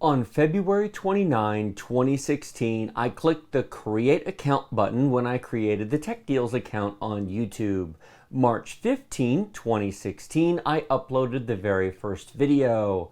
On February 29, 2016, I clicked the Create Account button when I created the Tech Deals account on YouTube. March 15, 2016, I uploaded the very first video.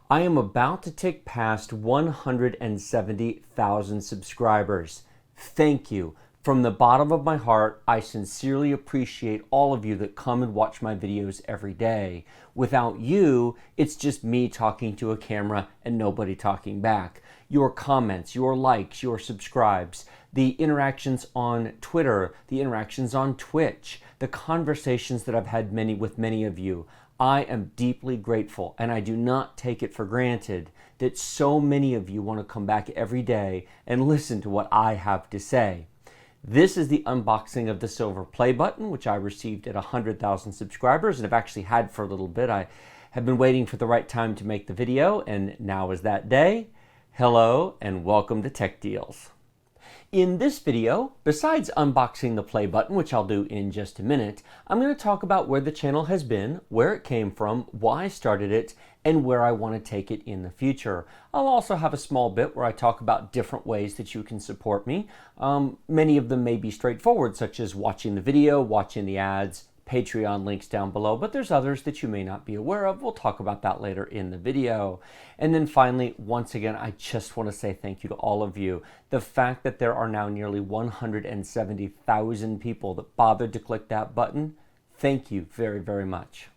I am about to tick past 170,000 subscribers. Thank you. From the bottom of my heart, I sincerely appreciate all of you that come and watch my videos every day. Without you, it's just me talking to a camera and nobody talking back. Your comments, your likes, your subscribes, the interactions on Twitter, the interactions on Twitch, the conversations that I've had with many of you. I am deeply grateful, and I do not take it for granted that so many of you want to come back every day and listen to what I have to say. This is the unboxing of the silver play button, which I received at 100,000 subscribers and have actually had for a little bit. I have been waiting for the right time to make the video, and now is that day. Hello, and welcome to Tech Deals. In this video, besides unboxing the play button, which I'll do in just a minute, I'm going to talk about where the channel has been, where it came from, why I started it, and where I want to take it in the future. I'll also have a small bit where I talk about different ways that you can support me. Many of them may be straightforward, such as watching the video, watching the ads, Patreon links down below, but there's others that you may not be aware of. We'll talk about that later in the video. And then finally, once again, I just want to say thank you to all of you. The fact that there are now nearly 170,000 people that bothered to click that button, thank you very, very much.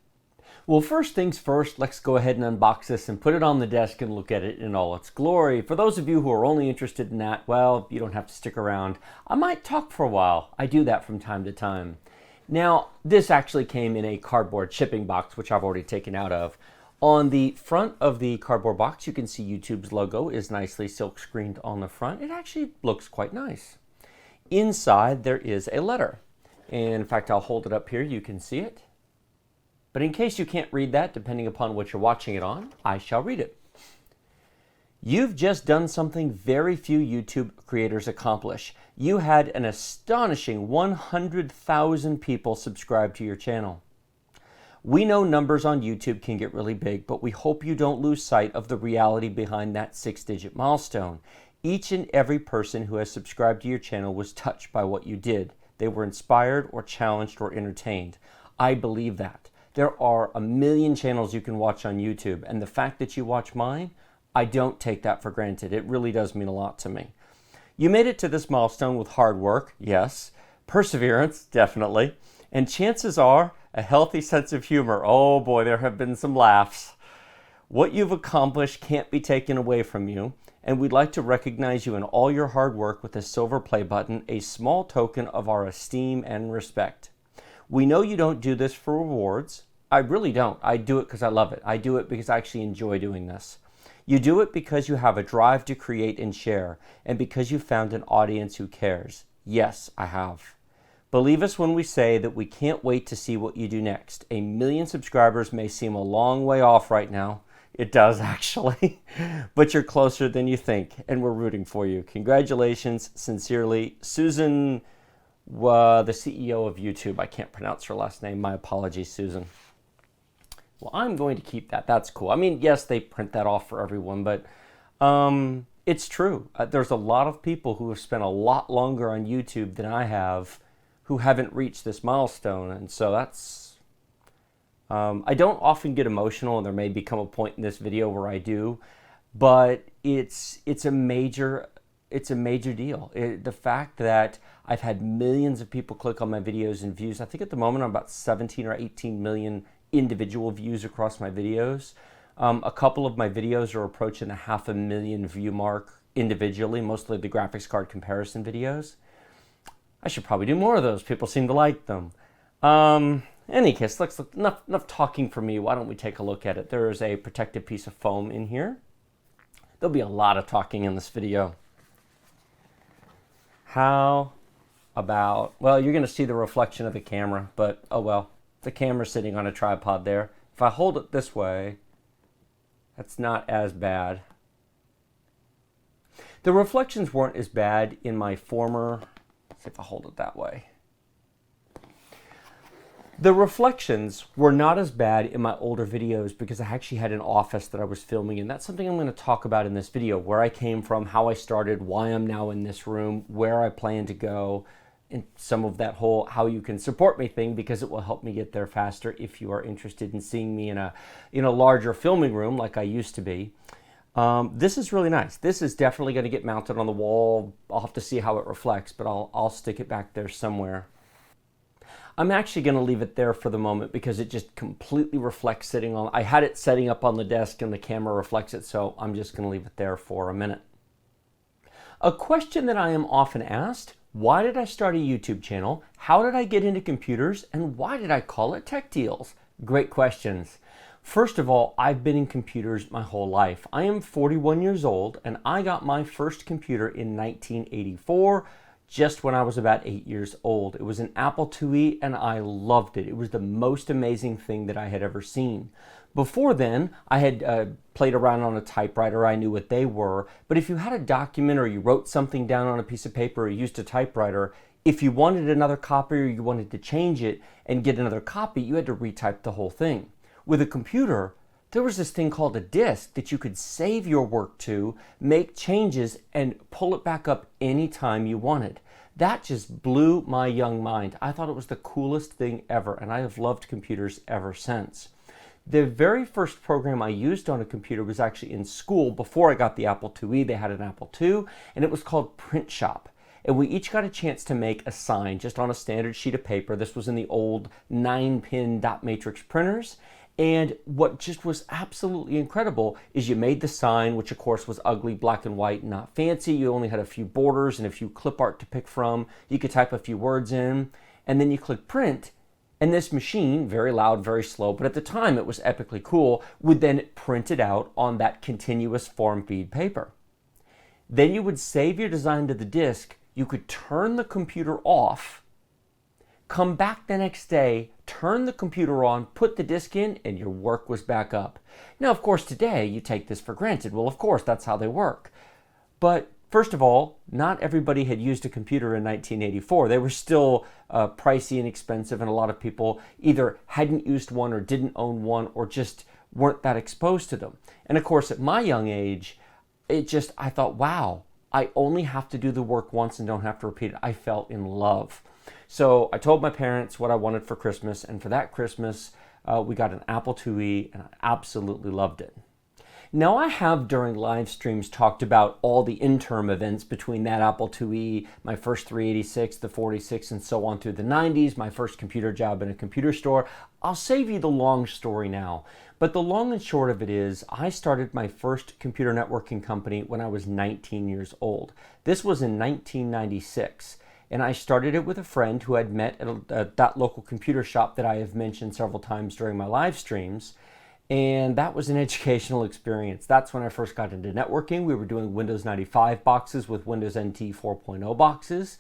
Well, first things first, let's go ahead and unbox this and put it on the desk and look at it in all its glory. For those of you who are only interested in that, well, you don't have to stick around. I might talk for a while. I do that from time to time. Now, this actually came in a cardboard shipping box, which I've already taken out of. On the front of the cardboard box, you can see YouTube's logo is nicely silk screened on the front. It actually looks quite nice. Inside, there is a letter. And in fact, I'll hold it up here. You can see it. But in case you can't read that, depending upon what you're watching it on, I shall read it. You've just done something very few YouTube creators accomplish. You had an astonishing 100,000 people subscribe to your channel. We know numbers on YouTube can get really big, but we hope you don't lose sight of the reality behind that 6-digit milestone. Each and every person who has subscribed to your channel was touched by what you did. They were inspired or challenged or entertained. I believe that. There are a million channels you can watch on YouTube, and the fact that you watch mine, I don't take that for granted. It really does mean a lot to me. You made it to this milestone with hard work, yes. Perseverance, definitely. And chances are, a healthy sense of humor. Oh boy, there have been some laughs. What you've accomplished can't be taken away from you, and we'd like to recognize you in all your hard work with the silver play button, a small token of our esteem and respect. We know you don't do this for rewards. I really don't. I do it because I love it. I do it because I actually enjoy doing this. You do it because you have a drive to create and share, and because you found an audience who cares. Yes, I have. Believe us when we say that we can't wait to see what you do next. 1 million subscribers may seem a long way off right now. It does, actually. But you're closer than you think, and we're rooting for you. Congratulations. Sincerely, Susan, the CEO of YouTube. I can't pronounce her last name. My apologies, Susan. Well, I'm going to keep that. That's cool. I mean, yes, they print that off for everyone, but it's true. There's a lot of people who have spent a lot longer on YouTube than I have who haven't reached this milestone. And so that's, I don't often get emotional, and there may become a point in this video where I do, but it's a major deal. The fact that I've had millions of people click on my videos and views. I think at the moment I'm about 17 or 18 million individual views across my videos. A couple of my videos are approaching the 500,000 view mark individually, mostly the graphics card comparison videos. I should probably do more of those. People seem to like them. Any case, let's look, enough talking for me. Why don't we take a look at it? There is a protective piece of foam in here. There'll be a lot of talking in this video. How about, well, you're going to see the reflection of the camera, but oh well. The camera's sitting on a tripod there. If I hold it this way, that's not as bad. The reflections weren't as bad in my former, let's see if I hold it that way. The reflections were not as bad in my older videos because I actually had an office that I was filming in. That's something I'm going to talk about in this video, where I came from, how I started, why I'm now in this room, where I plan to go, and some of that whole how you can support me thing, because it will help me get there faster if you are interested in seeing me in a larger filming room like I used to be. This is really nice. This is definitely going to get mounted on the wall. I'll have to see how it reflects, but I'll stick it back there somewhere. I'm actually going to leave it there for the moment because it just completely reflects sitting on. I had it setting up on the desk and the camera reflects it, so I'm just going to leave it there for a minute. A question that I am often asked: why did I start a YouTube channel? How did I get into computers? And why did I call it Tech Deals? Great questions. First of all, I've been in computers my whole life. I am 41 years old and I got my first computer in 1984. Just when I was about 8 years old. It was an Apple IIe and I loved it. It was the most amazing thing that I had ever seen. Before then, I had played around on a typewriter. I knew what they were. But if you had a document or you wrote something down on a piece of paper or used a typewriter, if you wanted another copy or you wanted to change it and get another copy, you had to retype the whole thing. With a computer, there was this thing called a disk that you could save your work to, make changes, and pull it back up anytime you wanted. That just blew my young mind. I thought it was the coolest thing ever, and I have loved computers ever since. The very first program I used on a computer was actually in school. Before I got the Apple IIe, they had an Apple II, and it was called Print Shop. And we each got a chance to make a sign just on a standard sheet of paper. This was in the old 9-pin dot matrix printers. And what just was absolutely incredible is you made the sign, which of course was ugly, black and white, not fancy. You only had a few borders and a few clip art to pick from. You could type a few words in, and then you click print, and this machine, very loud, very slow, but at the time it was epically cool, would then print it out on that continuous form feed paper. Then you would save your design to the disk. You could turn the computer off, come back the next day, turn the computer on, put the disk in, and your work was back up. Now, of course, today you take this for granted. Well, of course, that's how they work. But first of all, not everybody had used a computer in 1984. They were still pricey and expensive, and a lot of people either hadn't used one or didn't own one or just weren't that exposed to them. And of course, at my young age, I thought, wow, I only have to do the work once and don't have to repeat it. I fell in love. So I told my parents what I wanted for Christmas, and for that Christmas, we got an Apple IIe, and I absolutely loved it. Now, I have during live streams talked about all the interim events between that Apple IIe, my first 386, the 46, and so on through the 90s, my first computer job in a computer store. I'll save you the long story now. But the long and short of it is, I started my first computer networking company when I was 19 years old. This was in 1996. And I started it with a friend who I'd met at that local computer shop that I have mentioned several times during my live streams. And that was an educational experience. That's when I first got into networking. We were doing Windows 95 boxes with Windows NT 4.0 boxes.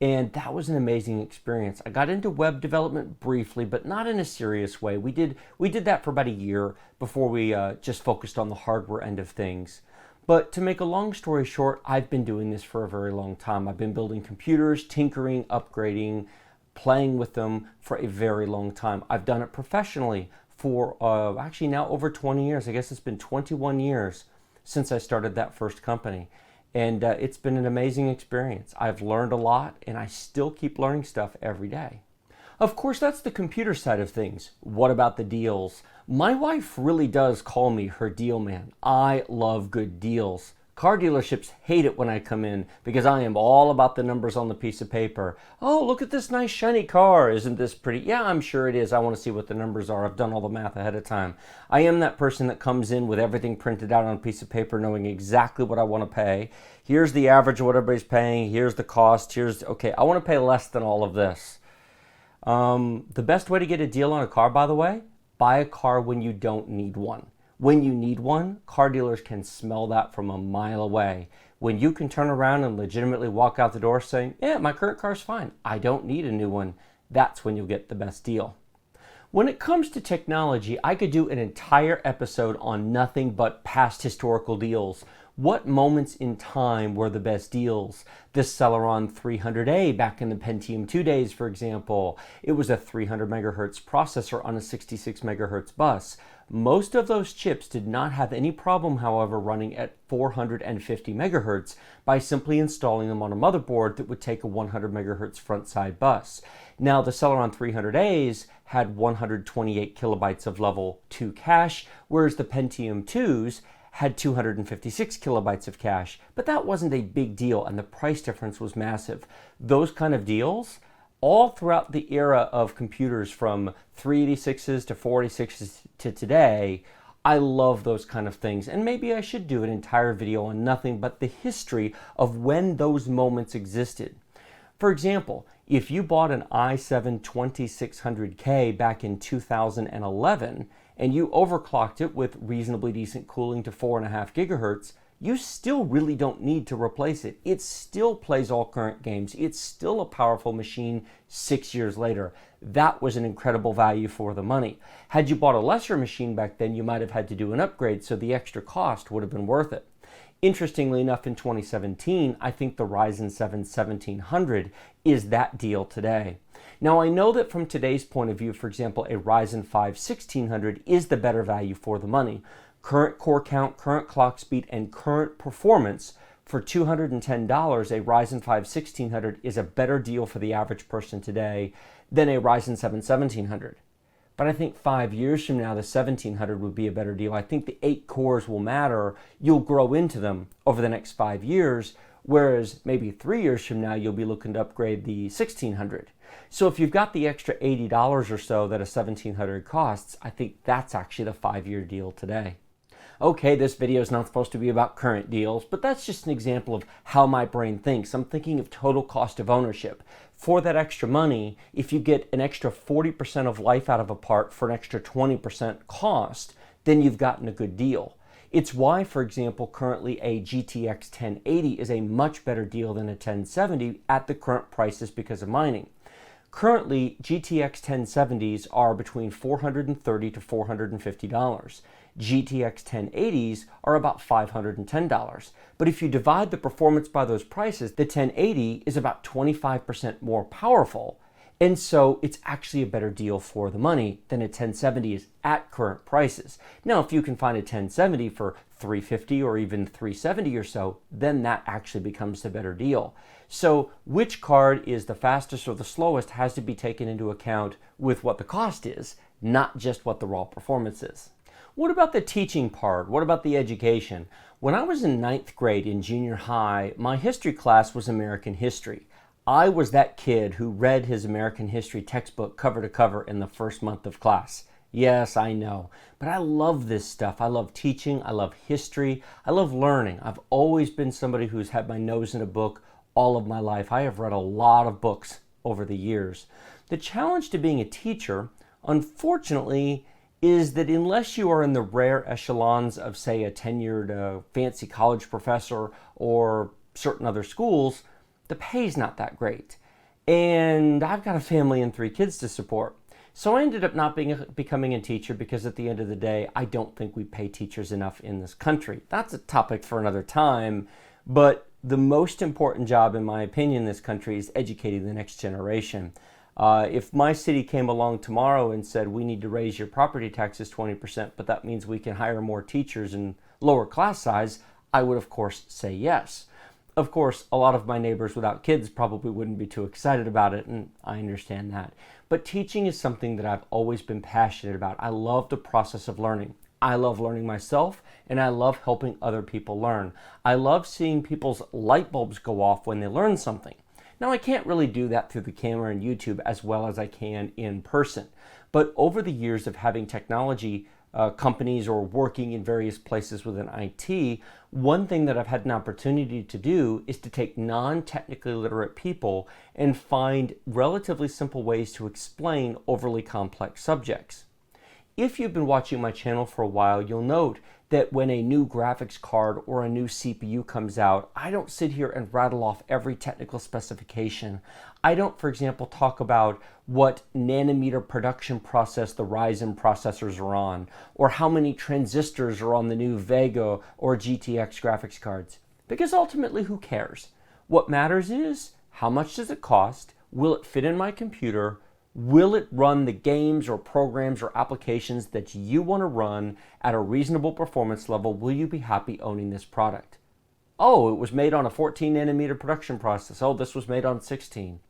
And that was an amazing experience. I got into web development briefly, but not in a serious way. We did that for about a year before we just focused on the hardware end of things. But to make a long story short, I've been doing this for a very long time. I've been building computers, tinkering, upgrading, playing with them for a very long time. I've done it professionally for actually now over 20 years. I guess it's been 21 years since I started that first company. And it's been an amazing experience. I've learned a lot, and I still keep learning stuff every day. Of course, that's the computer side of things. What about the deals? My wife really does call me her deal man. I love good deals. Car dealerships hate it when I come in because I am all about the numbers on the piece of paper. Oh, look at this nice shiny car. Isn't this pretty? Yeah, I'm sure it is. I want to see what the numbers are. I've done all the math ahead of time. I am that person that comes in with everything printed out on a piece of paper knowing exactly what I want to pay. Here's the average of what everybody's paying. Here's the cost. Okay, I want to pay less than all of this. The best way to get a deal on a car, by the way, buy a car when you don't need one. When you need one, car dealers can smell that from a mile away. When you can turn around and legitimately walk out the door saying, yeah, my current car's fine, I don't need a new one, that's when you'll get the best deal. When it comes to technology, I could do an entire episode on nothing but past historical deals. What moments in time were the best deals? The Celeron 300A back in the Pentium 2 days, for example. It was a 300 megahertz processor on a 66 megahertz bus. Most of those chips did not have any problem, however, running at 450 megahertz by simply installing them on a motherboard that would take a 100 megahertz front side bus. Now, the Celeron 300As had 128 kilobytes of level 2 cache, whereas the Pentium 2s had 256 kilobytes of cache, but that wasn't a big deal and the price difference was massive. Those kind of deals, all throughout the era of computers from 386s to 486s to today, I love those kind of things, and maybe I should do an entire video on nothing but the history of when those moments existed. For example, if you bought an i7 2600K back in 2011 and you overclocked it with reasonably decent cooling to 4.5 gigahertz, you still really don't need to replace it. It still plays all current games. It's still a powerful machine 6 years later. That was an incredible value for the money. Had you bought a lesser machine back then, you might have had to do an upgrade, so the extra cost would have been worth it. Interestingly enough, in 2017, I think the Ryzen 7 1700 is that deal today. Now, I know that from today's point of view, for example, a Ryzen 5 1600 is the better value for the money. Current core count, current clock speed, and current performance, for $210, a Ryzen 5 1600 is a better deal for the average person today than a Ryzen 7 1700. But I think 5 years from now, the 1700 would be a better deal. I think the 8 cores will matter. You'll grow into them over the next 5 years, whereas maybe 3 years from now, you'll be looking to upgrade the 1600. So if you've got the extra $80 or so that a 1700 costs, I think that's actually the 5-year deal today. Okay, this video is not supposed to be about current deals, but that's just an example of how my brain thinks. I'm thinking of total cost of ownership. For that extra money, if you get an extra 40% of life out of a part for an extra 20% cost, then you've gotten a good deal. It's why, for example, currently a GTX 1080 is a much better deal than a 1070 at the current prices because of mining. Currently, GTX 1070s are between $430 to $450. GTX 1080s are about $510. But if you divide the performance by those prices, the 1080 is about 25% more powerful. And so it's actually a better deal for the money than a 1070 is at current prices. Now, if you can find a 1070 for $350 or even $370 or so, then that actually becomes the better deal. So which card is the fastest or the slowest has to be taken into account with what the cost is, not just what the raw performance is. What about the teaching part? What about the education? When I was in 9th grade in junior high, my history class was American history. I was that kid who read his American history textbook cover to cover in the first month of class. Yes, I know, but I love this stuff. I love teaching, I love history, I love learning. I've always been somebody who's had my nose in a book all of my life. I have read a lot of books over the years. The challenge to being a teacher, unfortunately, is that unless you are in the rare echelons of, say, a tenured fancy college professor or certain other schools, the pay's not that great. And I've got a family and 3 kids to support. So I ended up not becoming a teacher because at the end of the day, I don't think we pay teachers enough in this country. That's a topic for another time, but the most important job, in my opinion, in this country is educating the next generation. If my city came along tomorrow and said, we need to raise your property taxes 20%, but that means we can hire more teachers and lower class size, I would, of course, say yes. Of course, a lot of my neighbors without kids probably wouldn't be too excited about it, and I understand that. But teaching is something that I've always been passionate about. I love the process of learning. I love learning myself, and I love helping other people learn. I love seeing people's light bulbs go off when they learn something. Now, I can't really do that through the camera and YouTube as well as I can in person. But over the years of having technology companies or working in various places within IT, one thing that I've had an opportunity to do is to take non-technically literate people and find relatively simple ways to explain overly complex subjects. If you've been watching my channel for a while, you'll note that when a new graphics card or a new CPU comes out, I don't sit here and rattle off every technical specification. I don't, for example, talk about what nanometer production process the Ryzen processors are on, or how many transistors are on the new Vega or GTX graphics cards. Because ultimately, who cares? What matters is, how much does it cost? Will it fit in my computer? Will it run the games or programs or applications that you want to run at a reasonable performance level? Will you be happy owning this product? Oh, it was made on a 14 nanometer production process. Oh, this was made on 16.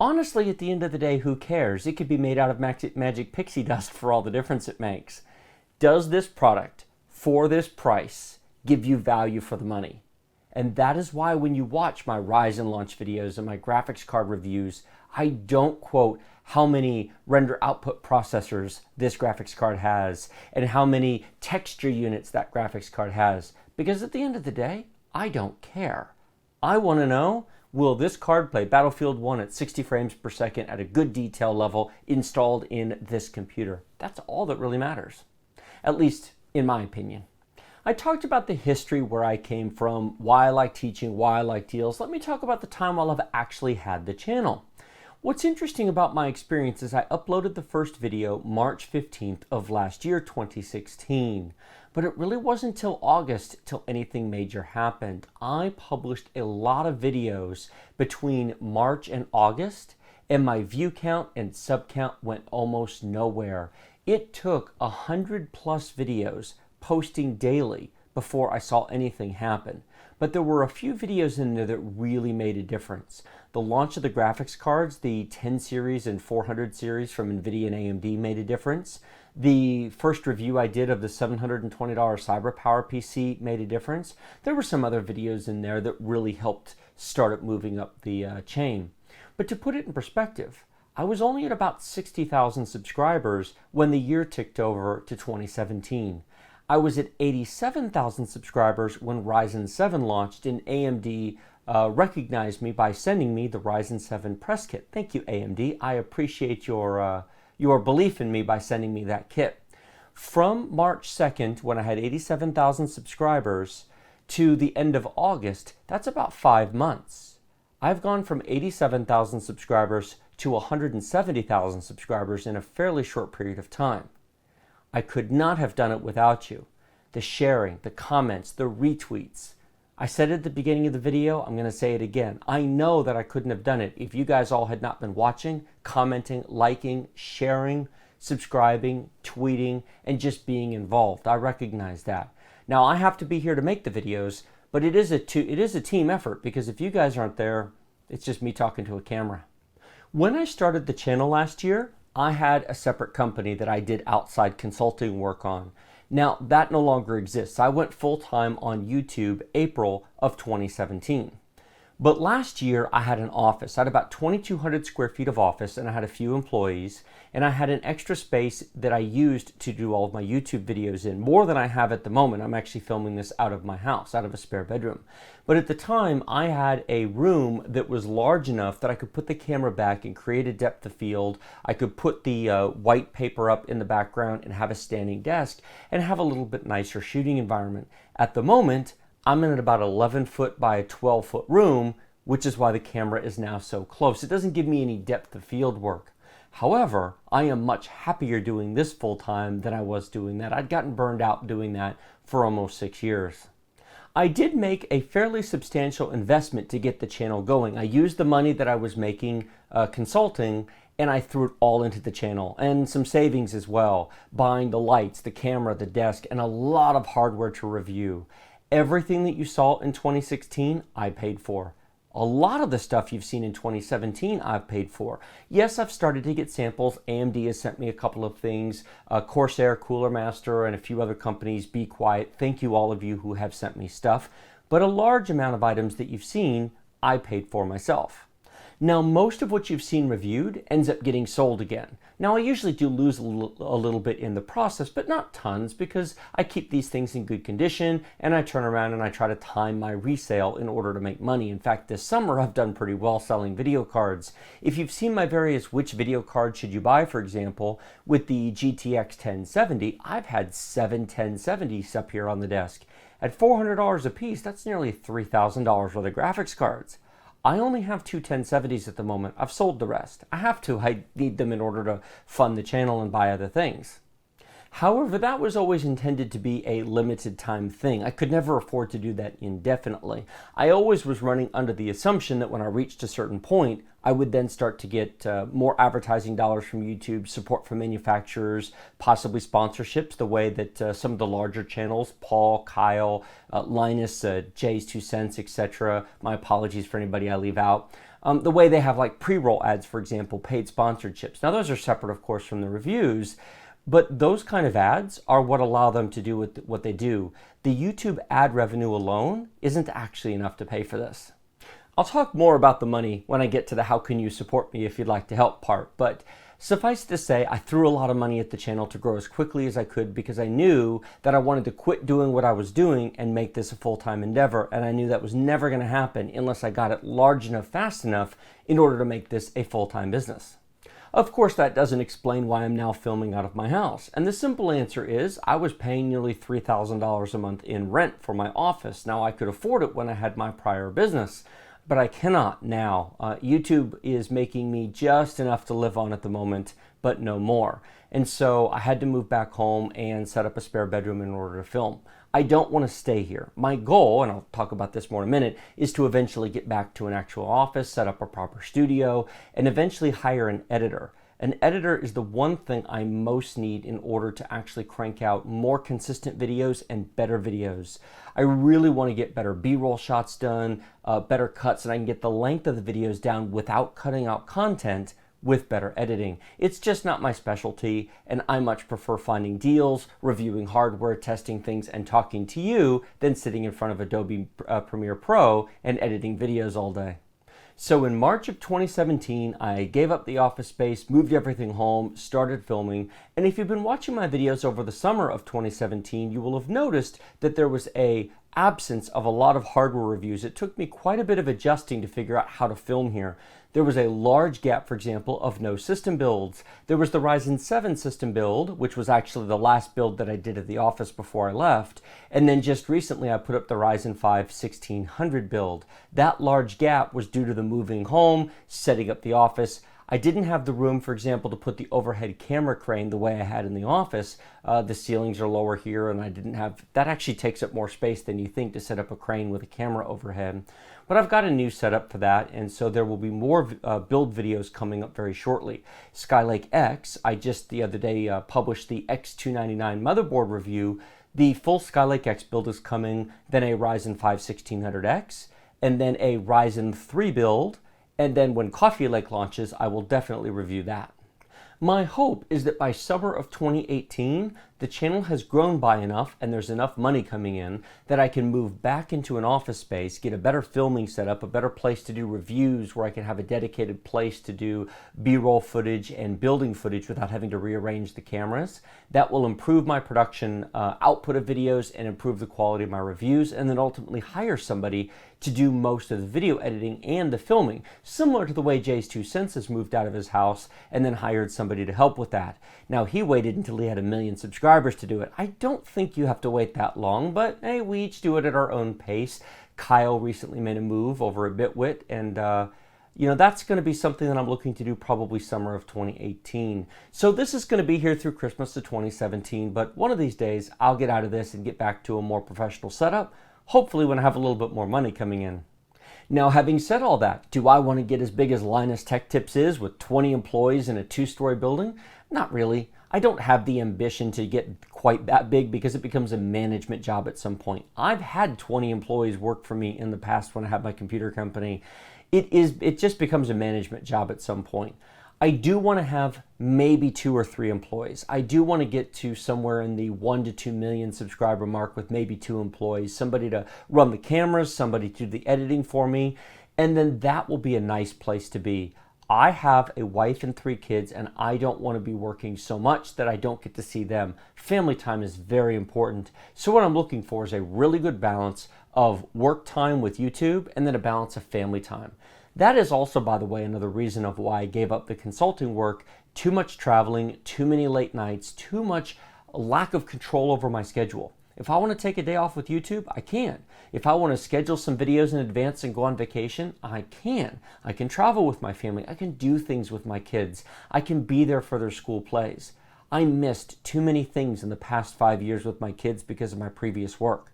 Honestly, at the end of the day, who cares? It could be made out of magic pixie dust for all the difference it makes. Does this product, for this price, give you value for the money? And that is why when you watch my Ryzen launch videos and my graphics card reviews, I don't quote how many render output processors this graphics card has and how many texture units that graphics card has. Because at the end of the day, I don't care. I want to know, will this card play Battlefield 1 at 60 frames per second at a good detail level installed in this computer? That's all that really matters, at least in my opinion. I talked about the history where I came from, why I like teaching, why I like deals. Let me talk about the time while I've actually had the channel. What's interesting about my experience is I uploaded the first video March 15th of last year, 2016. But it really wasn't until August till anything major happened. I published a lot of videos between March and August, and my view count and sub count went almost nowhere. It took 100 plus videos posting daily before I saw anything happen. But there were a few videos in there that really made a difference. The launch of the graphics cards, the 10 series and 400 series from NVIDIA and AMD made a difference. The first review I did of the $720 CyberPower PC made a difference. There were some other videos in there that really helped start it moving up the chain. But to put it in perspective, I was only at about 60,000 subscribers when the year ticked over to 2017. I was at 87,000 subscribers when Ryzen 7 launched, and AMD recognized me by sending me the Ryzen 7 press kit. Thank you, AMD. I appreciate your belief in me by sending me that kit. From March 2nd, when I had 87,000 subscribers, to the end of August, that's about 5 months. I've gone from 87,000 subscribers to 170,000 subscribers in a fairly short period of time. I could not have done it without you. The sharing, the comments, the retweets. I said at the beginning of the video, I'm going to say it again. I know that I couldn't have done it if you guys all had not been watching, commenting, liking, sharing, subscribing, tweeting, and just being involved. I recognize that. Now, I have to be here to make the videos, but it is a team effort, because if you guys aren't there, it's just me talking to a camera. When I started the channel last year, I had a separate company that I did outside consulting work on. Now, that no longer exists. I went full-time on YouTube April of 2017. But last year, I had an office. I had about 2,200 square feet of office, and I had a few employees, and I had an extra space that I used to do all of my YouTube videos in, more than I have at the moment. I'm actually filming this out of my house, out of a spare bedroom. But at the time, I had a room that was large enough that I could put the camera back and create a depth of field. I could put the white paper up in the background and have a standing desk and have a little bit nicer shooting environment. At the moment, I'm in about 11 foot by a 12 foot room, which is why the camera is now so close. It doesn't give me any depth of field work. However, I am much happier doing this full time than I was doing that. I'd gotten burned out doing that for almost 6 years. I did make a fairly substantial investment to get the channel going. I used the money that I was making consulting, and I threw it all into the channel, and some savings as well, buying the lights, the camera, the desk, and a lot of hardware to review. Everything that you saw in 2016, I paid for. A lot of the stuff you've seen in 2017, I've paid for. Yes, I've started to get samples. AMD has sent me a couple of things. Corsair, Cooler Master, and a few other companies. Be Quiet. Thank you, all of you who have sent me stuff. But a large amount of items that you've seen, I paid for myself. Now, most of what you've seen reviewed ends up getting sold again. Now, I usually do lose a little bit in the process, but not tons, because I keep these things in good condition and I turn around and I try to time my resale in order to make money. In fact, this summer I've done pretty well selling video cards. If you've seen my various which video card should you buy, for example, with the GTX 1070, I've had 7 1070s up here on the desk. At $400 a piece, that's nearly $3,000 worth of graphics cards. I only have 2 1070s at the moment. I've sold the rest. I have to. I need them in order to fund the channel and buy other things. However, that was always intended to be a limited time thing. I could never afford to do that indefinitely. I always was running under the assumption that when I reached a certain point, I would then start to get more advertising dollars from YouTube, support from manufacturers, possibly sponsorships, the way that some of the larger channels, Paul, Kyle, Linus, Jay's 2 Cents, etc. My apologies for anybody I leave out. The way they have like pre-roll ads, for example, paid sponsorships. Now those are separate, of course, from the reviews. But those kind of ads are what allow them to do what they do. The YouTube ad revenue alone isn't actually enough to pay for this. I'll talk more about the money when I get to the how can you support me if you'd like to help part, but suffice to say, I threw a lot of money at the channel to grow as quickly as I could because I knew that I wanted to quit doing what I was doing and make this a full-time endeavor, and I knew that was never going to happen unless I got it large enough, fast enough in order to make this a full-time business. Of course, that doesn't explain why I'm now filming out of my house. And the simple answer is I was paying nearly $3,000 a month in rent for my office. Now, I could afford it when I had my prior business, but I cannot now. YouTube is making me just enough to live on at the moment, but no more. And so I had to move back home and set up a spare bedroom in order to film. I don't want to stay here. My goal, and I'll talk about this more in a minute, is to eventually get back to an actual office, set up a proper studio, and eventually hire an editor. An editor is the one thing I most need in order to actually crank out more consistent videos and better videos. I really want to get better B-roll shots done, better cuts, and I can get the length of the videos down without cutting out content with better editing. It's just not my specialty, and I much prefer finding deals, reviewing hardware, testing things, and talking to you than sitting in front of Adobe Premiere Pro and editing videos all day. So in March of 2017, I gave up the office space, moved everything home, started filming, and if you've been watching my videos over the summer of 2017, you will have noticed that there was an absence of a lot of hardware reviews. It took me quite a bit of adjusting to figure out how to film here. There was a large gap, for example, of no system builds. There was the Ryzen 7 system build, which was actually the last build that I did at the office before I left. And then just recently, I put up the Ryzen 5 1600 build. That large gap was due to the moving home, setting up the office. I didn't have the room, for example, to put the overhead camera crane the way I had in the office. The ceilings are lower here, and I didn't have, that actually takes up more space than you think to set up a crane with a camera overhead. But I've got a new setup for that, and so there will be more build videos coming up very shortly. Skylake X, I just the other day published the X299 motherboard review. The full Skylake X build is coming, then a Ryzen 5 1600X, and then a Ryzen 3 build, and then when Coffee Lake launches, I will definitely review that. My hope is that by summer of 2018, the channel has grown by enough and there's enough money coming in that I can move back into an office space, get a better filming setup, a better place to do reviews where I can have a dedicated place to do B-roll footage and building footage without having to rearrange the cameras. That will improve my production output of videos and improve the quality of my reviews, and then ultimately hire somebody to do most of the video editing and the filming, similar to the way Jay's 2 Cents has moved out of his house and then hired somebody to help with that. Now, he waited until he had 1 million subscribers to do it. I don't think you have to wait that long, but hey, we each do it at our own pace. Kyle recently made a move over at Bitwit, and you know, that's going to be something that I'm looking to do probably summer of 2018. So this is going to be here through Christmas of 2017, but one of these days I'll get out of this and get back to a more professional setup, hopefully when I have a little bit more money coming in. Now, having said all that, do I want to get as big as Linus Tech Tips is with 20 employees in a 2-story building? Not really. I don't have the ambition to get quite that big because it becomes a management job at some point. I've had 20 employees work for me in the past when I had my computer company. It just becomes a management job at some point. I do want to have maybe 2 or 3 employees. I do want to get to somewhere in the 1 to 2 million subscriber mark with maybe 2 employees, somebody to run the cameras, somebody to do the editing for me. And then that will be a nice place to be. I have a wife and 3 kids, and I don't want to be working so much that I don't get to see them. Family time is very important. So what I'm looking for is a really good balance of work time with YouTube and then a balance of family time. That is also, by the way, another reason of why I gave up the consulting work. Too much traveling, too many late nights, too much lack of control over my schedule. If I want to take a day off with YouTube, I can. If I want to schedule some videos in advance and go on vacation, I can. I can travel with my family. I can do things with my kids. I can be there for their school plays. I missed too many things in the past 5 years with my kids because of my previous work.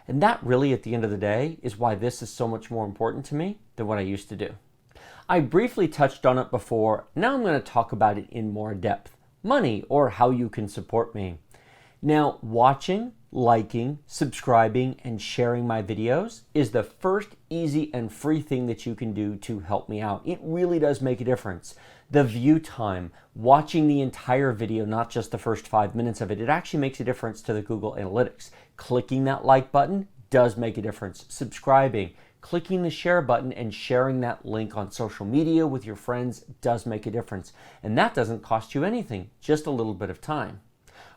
And that really, at the end of the day, is why this is so much more important to me than what I used to do. I briefly touched on it before. Now I'm going to talk about it in more depth. Money, or how you can support me. Now, watching, liking, subscribing, and sharing my videos is the first easy and free thing that you can do to help me out. It really does make a difference. The view time, watching the entire video, not just the first 5 minutes of it, it actually makes a difference to the Google Analytics. Clicking that like button does make a difference. Subscribing, clicking the share button and sharing that link on social media with your friends does make a difference. And that doesn't cost you anything, just a little bit of time.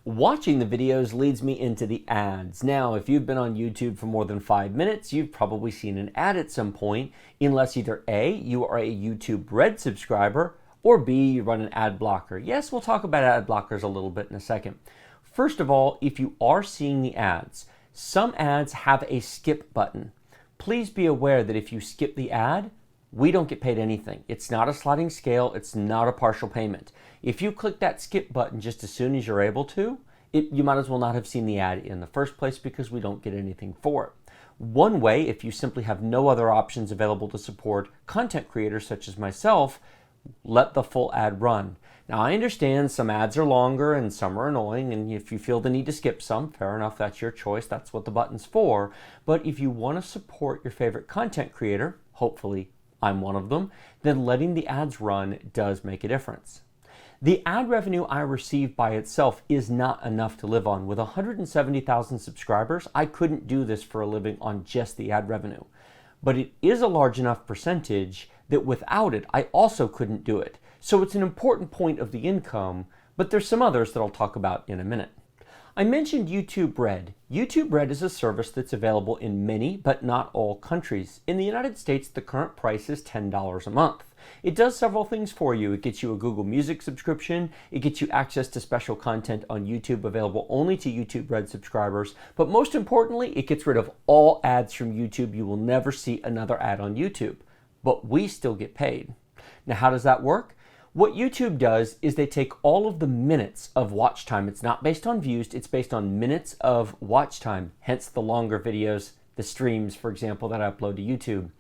Watching the videos leads me into the ads. Now, if you've been on YouTube for more than 5 minutes, you've probably seen an ad at some point, unless either A, you are a YouTube Red subscriber, or B, you run an ad blocker. Yes, we'll talk about ad blockers a little bit in a second. First of all, if you are seeing the ads, some ads have a skip button. Please be aware that if you skip the ad, we don't get paid anything. It's not a sliding scale. It's not a partial payment. If you click that skip button just as soon as you're able to, you might as well not have seen the ad in the first place because we don't get anything for it. One way, if you simply have no other options available to support content creators such as myself, let the full ad run. Now, I understand some ads are longer and some are annoying, and if you feel the need to skip some, fair enough, that's your choice. That's what the button's for. But if you want to support your favorite content creator, hopefully I'm one of them, then letting the ads run does make a difference. The ad revenue I receive by itself is not enough to live on. With 170,000 subscribers, I couldn't do this for a living on just the ad revenue. But it is a large enough percentage that without it, I also couldn't do it. So it's an important point of the income, but there's some others that I'll talk about in a minute. I mentioned YouTube Red. YouTube Red is a service that's available in many, but not all countries. In the United States, the current price is $10 a month. It does several things for you. It gets you a Google Music subscription. It gets you access to special content on YouTube available only to YouTube Red subscribers. But most importantly, it gets rid of all ads from YouTube. You will never see another ad on YouTube. But we still get paid. Now, how does that work? What YouTube does is they take all of the minutes of watch time. It's not based on views, it's based on minutes of watch time, hence the longer videos, the streams, for example, that I upload to YouTube.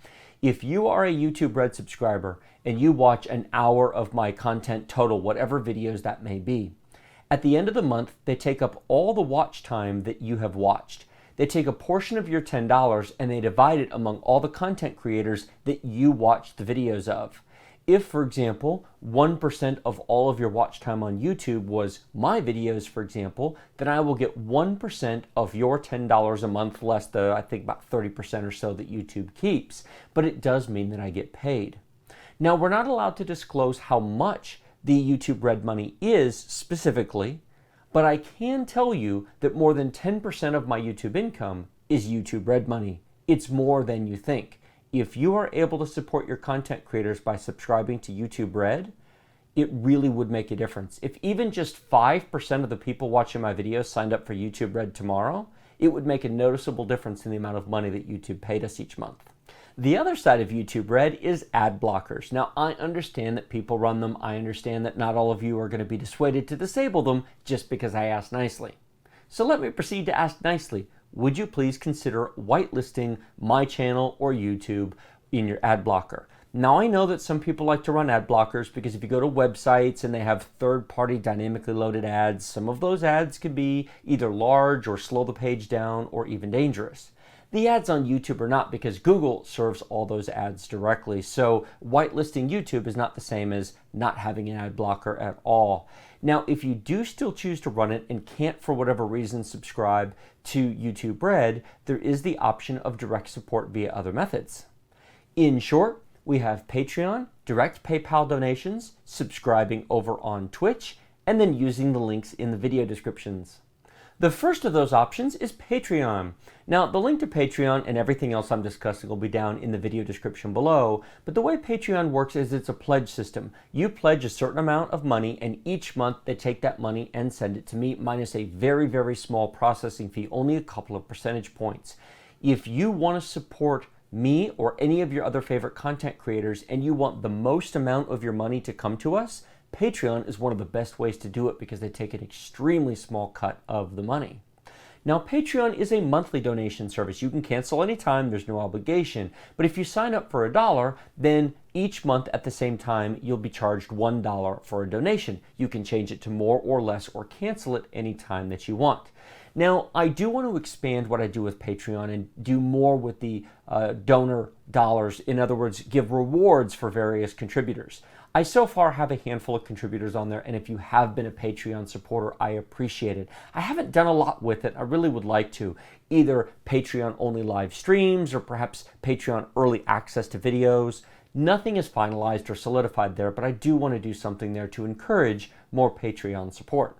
If you are a YouTube Red subscriber and you watch an hour of my content total, whatever videos that may be, at the end of the month, they take up all the watch time that you have watched. They take a portion of your $10 and they divide it among all the content creators that you watched the videos of. If, for example, 1% of all of your watch time on YouTube was my videos, for example, then I will get 1% of your $10 a month less the, I think, about 30% or so that YouTube keeps. But it does mean that I get paid. Now, we're not allowed to disclose how much the YouTube Red money is specifically, but I can tell you that more than 10% of my YouTube income is YouTube Red money. It's more than you think. If you are able to support your content creators by subscribing to YouTube Red, it really would make a difference. If even just 5% of the people watching my videos signed up for YouTube Red tomorrow, it would make a noticeable difference in the amount of money that YouTube paid us each month. The other side of YouTube Red is ad blockers. Now, I understand that people run them. I understand that not all of you are going to be dissuaded to disable them just because I asked nicely. So let me proceed to ask nicely. Would you please consider whitelisting my channel or YouTube in your ad blocker? Now, I know that some people like to run ad blockers because if you go to websites and they have third-party dynamically loaded ads, some of those ads can be either large or slow the page down or even dangerous. The ads on YouTube are not because Google serves all those ads directly. So whitelisting YouTube is not the same as not having an ad blocker at all. Now, if you do still choose to run it and can't for whatever reason subscribe to YouTube Red, there is the option of direct support via other methods. In short, we have Patreon, direct PayPal donations, subscribing over on Twitch, and then using the links in the video descriptions. The first of those options is Patreon. Now, the link to Patreon and everything else I'm discussing will be down in the video description below, but the way Patreon works is it's a pledge system. You pledge a certain amount of money, and each month they take that money and send it to me, minus a very, very small processing fee, only a couple of percentage points. If you want to support me or any of your other favorite content creators and you want the most amount of your money to come to us, Patreon is one of the best ways to do it because they take an extremely small cut of the money. Now, Patreon is a monthly donation service. You can cancel anytime, there's no obligation. But if you sign up for $1, then each month at the same time, you'll be charged $1 for a donation. You can change it to more or less or cancel it anytime that you want. Now, I do want to expand what I do with Patreon and do more with the donor dollars. In other words, give rewards for various contributors. I so far have a handful of contributors on there, and if you have been a Patreon supporter, I appreciate it. I haven't done a lot with it. I really would like to. Either Patreon only live streams or perhaps Patreon early access to videos. Nothing is finalized or solidified there, but I do want to do something there to encourage more Patreon support.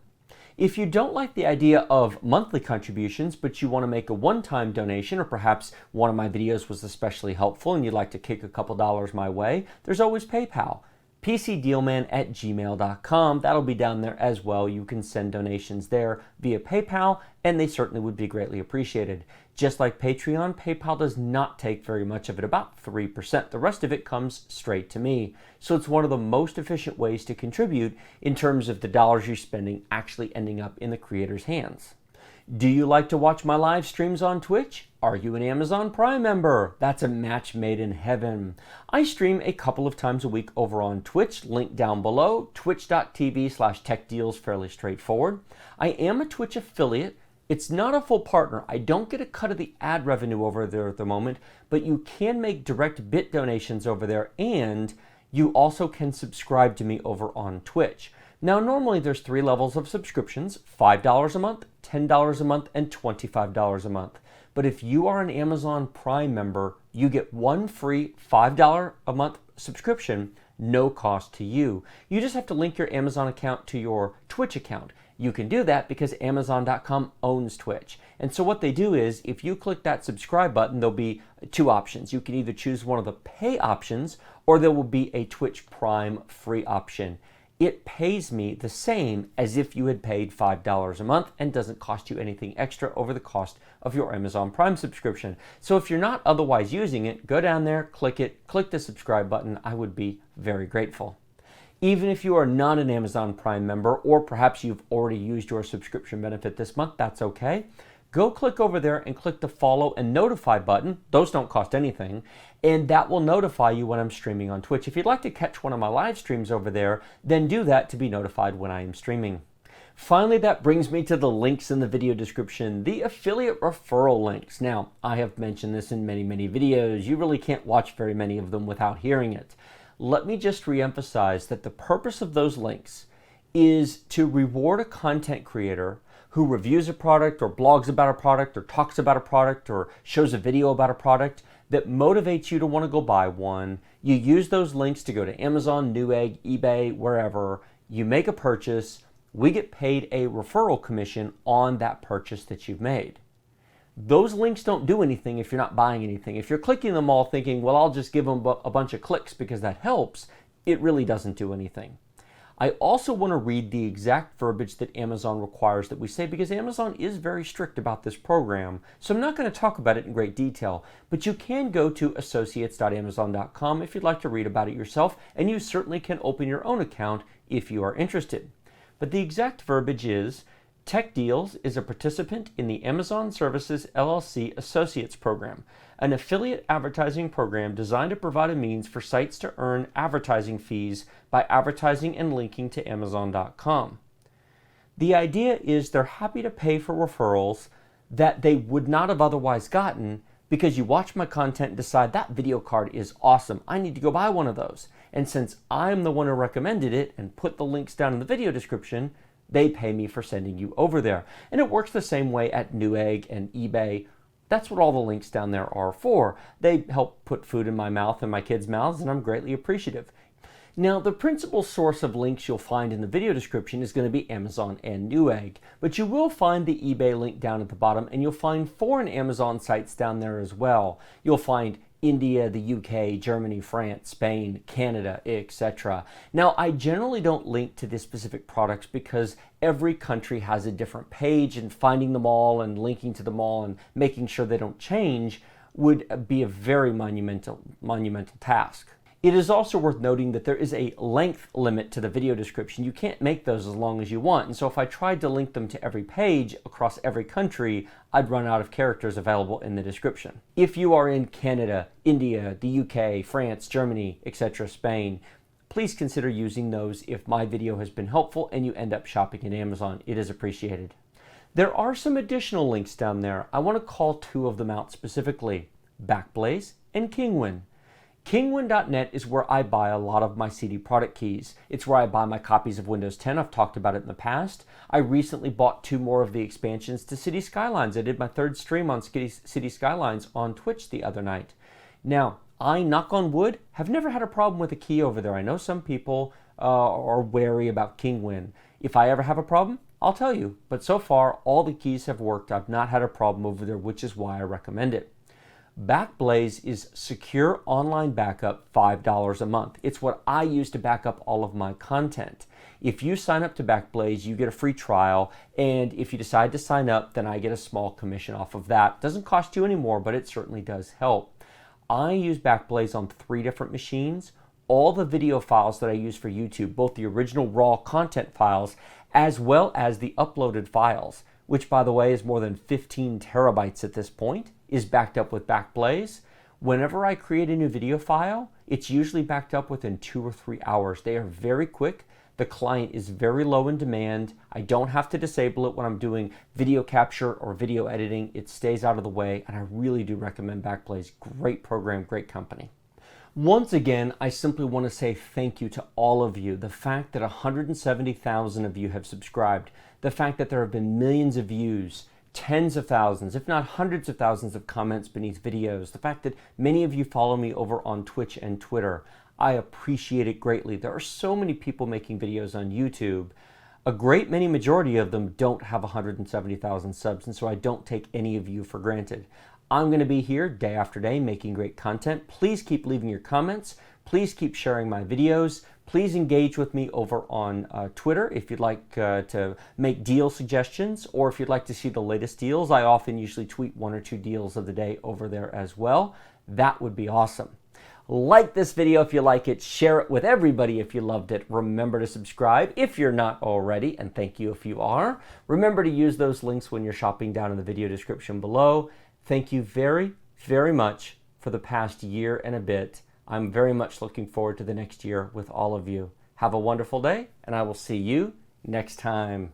If you don't like the idea of monthly contributions, but you want to make a one-time donation, or perhaps one of my videos was especially helpful and you'd like to kick a couple dollars my way, there's always PayPal. pcdealman@gmail.com. That'll be down there as well. You can send donations there via PayPal, and they certainly would be greatly appreciated. Just like Patreon, PayPal does not take very much of it, about 3%. The rest of it comes straight to me. So it's one of the most efficient ways to contribute in terms of the dollars you're spending actually ending up in the creator's hands. Do you like to watch my live streams on Twitch? Are you an Amazon Prime member? That's a match made in heaven. I stream a couple of times a week over on Twitch, link down below, twitch.tv/techdeals, fairly straightforward. I am a Twitch affiliate. It's not a full partner. I don't get a cut of the ad revenue over there at the moment, but you can make direct bit donations over there, and you also can subscribe to me over on Twitch. Now, normally there's 3 levels of subscriptions: $5 a month, $10 a month, and $25 a month. But if you are an Amazon Prime member, you get one free $5 a month subscription, no cost to you. You just have to link your Amazon account to your Twitch account. You can do that because Amazon.com owns Twitch. And so what they do is, if you click that subscribe button, there'll be 2 options. You can either choose one of the pay options, or there will be a Twitch Prime free option. It pays me the same as if you had paid $5 a month and doesn't cost you anything extra over the cost of your Amazon Prime subscription. So if you're not otherwise using it, go down there, click it, click the subscribe button. I would be very grateful. Even if you are not an Amazon Prime member, or perhaps you've already used your subscription benefit this month, that's okay. Go click over there and click the follow and notify button. Those don't cost anything, and that will notify you when I'm streaming on Twitch. If you'd like to catch one of my live streams over there, then do that to be notified when I am streaming. Finally, that brings me to the links in the video description, the affiliate referral links. Now, I have mentioned this in many, many videos. You really can't watch very many of them without hearing it. Let me just reemphasize that the purpose of those links is to reward a content creator who reviews a product or blogs about a product or talks about a product or shows a video about a product that motivates you to want to go buy one. You use those links to go to Amazon, Newegg, eBay, wherever. You make a purchase. We get paid a referral commission on that purchase that you've made. Those links don't do anything if you're not buying anything. If you're clicking them all thinking, well, I'll just give them a bunch of clicks because that helps, it really doesn't do anything. I also want to read the exact verbiage that Amazon requires that we say, because Amazon is very strict about this program. So I'm not going to talk about it in great detail, but you can go to associates.amazon.com if you'd like to read about it yourself, and you certainly can open your own account if you are interested. But the exact verbiage is, Tech Deals is a participant in the Amazon Services LLC Associates Program, an affiliate advertising program designed to provide a means for sites to earn advertising fees by advertising and linking to Amazon.com. The idea is they're happy to pay for referrals that they would not have otherwise gotten because you watch my content and decide that video card is awesome. I need to go buy one of those. And since I'm the one who recommended it and put the links down in the video description, they pay me for sending you over there. And it works the same way at Newegg and eBay. That's what all the links down there are for. They help put food in my mouth and my kids' mouths, and I'm greatly appreciative. Now, the principal source of links you'll find in the video description is going to be Amazon and Newegg, but you will find the eBay link down at the bottom, and you'll find foreign Amazon sites down there as well. You'll find India, the UK, Germany, France, Spain, Canada, etc. Now, I generally don't link to the specific products because every country has a different page, and finding them all and linking to them all and making sure they don't change would be a very monumental task. It is also worth noting that there is a length limit to the video description. You can't make those as long as you want. And so if I tried to link them to every page across every country, I'd run out of characters available in the description. If you are in Canada, India, the UK, France, Germany, etc., Spain, please consider using those if my video has been helpful and you end up shopping at Amazon. It is appreciated. There are some additional links down there. I want to call two of them out specifically: Backblaze and Kingwin. Kingwin.net is where I buy a lot of my CD product keys. It's where I buy my copies of Windows 10. I've talked about it in the past. I recently bought 2 more of the expansions to City Skylines. I did my 3rd stream on City Skylines on Twitch the other night. Now, I, knock on wood, have never had a problem with a key over there. I know some people are wary about Kingwin. If I ever have a problem, I'll tell you. But so far, all the keys have worked. I've not had a problem over there, which is why I recommend it. Backblaze is secure online backup, $5 a month. It's what I use to back up all of my content. If you sign up to Backblaze, you get a free trial, and if you decide to sign up, then I get a small commission off of that. It doesn't cost you any more, but it certainly does help. I use Backblaze on 3 different machines. All the video files that I use for YouTube, both the original raw content files as well as the uploaded files, which by the way is more than 15 terabytes at this point, is backed up with Backblaze. Whenever I create a new video file, it's usually backed up within 2 or 3 hours. They are very quick. The client is very low in demand. I don't have to disable it when I'm doing video capture or video editing. It stays out of the way, and I really do recommend Backblaze. Great program, great company. Once again, I simply want to say thank you to all of you. The fact that 170,000 of you have subscribed, the fact that there have been millions of views, tens of thousands, if not hundreds of thousands of comments beneath videos, the fact that many of you follow me over on Twitch and Twitter, I appreciate it greatly. There are so many people making videos on YouTube. A great many majority of them don't have 170,000 subs, and so I don't take any of you for granted. I'm going to be here day after day making great content. Please keep leaving your comments. Please keep sharing my videos. Please engage with me over on Twitter if you'd like to make deal suggestions, or if you'd like to see the latest deals. I often usually tweet 1 or 2 deals of the day over there as well. That would be awesome. Like this video if you like it. Share it with everybody if you loved it. Remember to subscribe if you're not already, and thank you if you are. Remember to use those links when you're shopping down in the video description below. Thank you very, very much for the past year and a bit. I'm very much looking forward to the next year with all of you. Have a wonderful day, and I will see you next time.